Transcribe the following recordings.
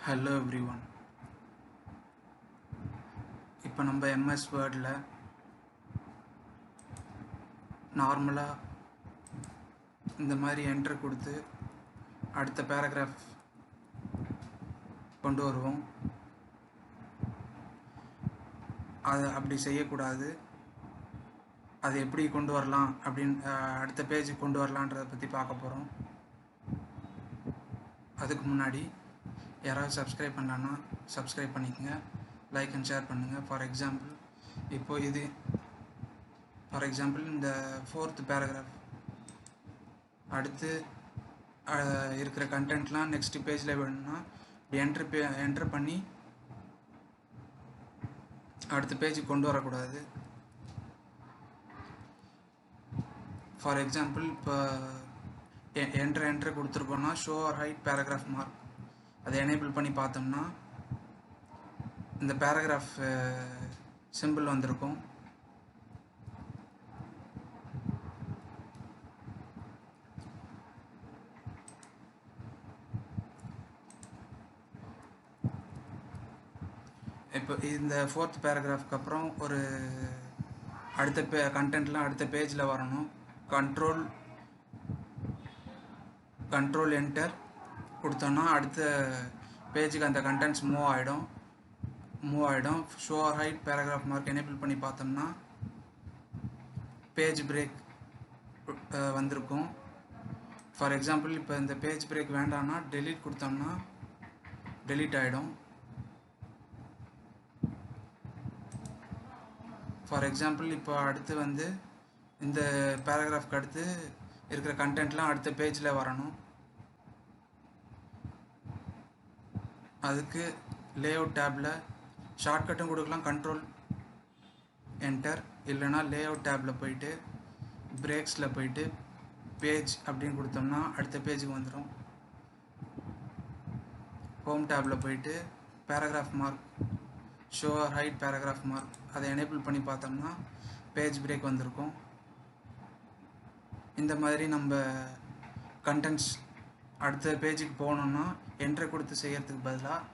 Hello everyone. இப்போ நம்ம MS வேர்டில் நார்மலாக இந்த மாதிரி என்டர் கொடுத்து அடுத்த பேராகிராஃப் கொண்டு வருவோம். அது அப்படி செய்யக்கூடாது. அது எப்படி கொண்டு வரலாம் அப்படின்னு அடுத்த பேஜுக்கு கொண்டு வரலான்றதை பற்றி பார்க்க போகிறோம். அதுக்கு முன்னாடி யாராவது சப்ஸ்கிரைப் பண்ணலான்னா சப்ஸ்கிரைப் பண்ணிக்கோங்க, லைக் அண்ட் ஷேர் பண்ணுங்கள். ஃபார் எக்ஸாம்பிள் இந்த 4th பேராகிராஃப் அடுத்து இருக்கிற கண்டென்ட்லாம் நெக்ஸ்ட் பேஜில் வேணும்னா என்ட்ரு பண்ணி அடுத்த பேஜுக்கு கொண்டு வரக்கூடாது. ஃபார் எக்ஸாம்பிள் இப்போ என்ட்ரு கொடுத்துருக்கோன்னா show or hide paragraph mark அதை எனேபிள் பண்ணி பார்த்தோம்னா இந்த பேராகிராஃப் சிம்பிள் வந்திருக்கும். இப்போ இந்த 4th பேராகிராஃப்க்கு அப்புறம் ஒரு அடுத்த கண்டென்ட்லாம் அடுத்த பேஜில் வரணும். கண்ட்ரோல் என்டர் கொடுத்தோன்னா அடுத்த பேஜுக்கு அந்த கண்டென்ட்ஸ் மூவ் ஆகிடும். Show or hide paragraph mark enable பண்ணி பார்த்தோம்னா பேஜ் பிரேக் வந்திருக்கும். ஃபார் எக்ஸாம்பிள் இப்போ இந்த பேஜ் பிரேக் வேண்டாம்னா டெலீட் கொடுத்தோம்னா டெலீட் ஆகிடும். ஃபார் எக்ஸாம்பிள் இப்போ அடுத்து இந்த பேராகிராஃப்க்கு அடுத்து இருக்கிற கண்டென்ட்லாம் அடுத்த பேஜில் வரணும். அதுக்கு லேஅவுட் டேப்பில் ஷார்ட்கட்டும் கொடுக்கலாம், கண்ட்ரோல் என்டர், இல்லைனா லேஅவுட் டேப்பில் போயிட்டு பிரேக்ஸில் போயிட்டு பேஜ் அப்படின்னு கொடுத்தோம்னா அடுத்த பேஜுக்கு வந்துடும். ஹோம் டேப்பில் போயிட்டு paragraph mark show or hide paragraph mark அதை எனேபிள் பண்ணி பார்த்தோம்னா பேஜ் பிரேக் வந்திருக்கும். இந்த மாதிரி நம்ம கண்டென்ட்ஸ் அடுத்த பேஜுக்கு போகணுன்னா என்ட்ரு கொடுத்து செய்கிறதுக்கு பதிலாக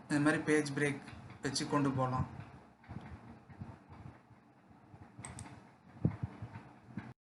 இந்த மாதிரி பேஜ் பிரேக் வச்சு கொண்டு போகலாம்.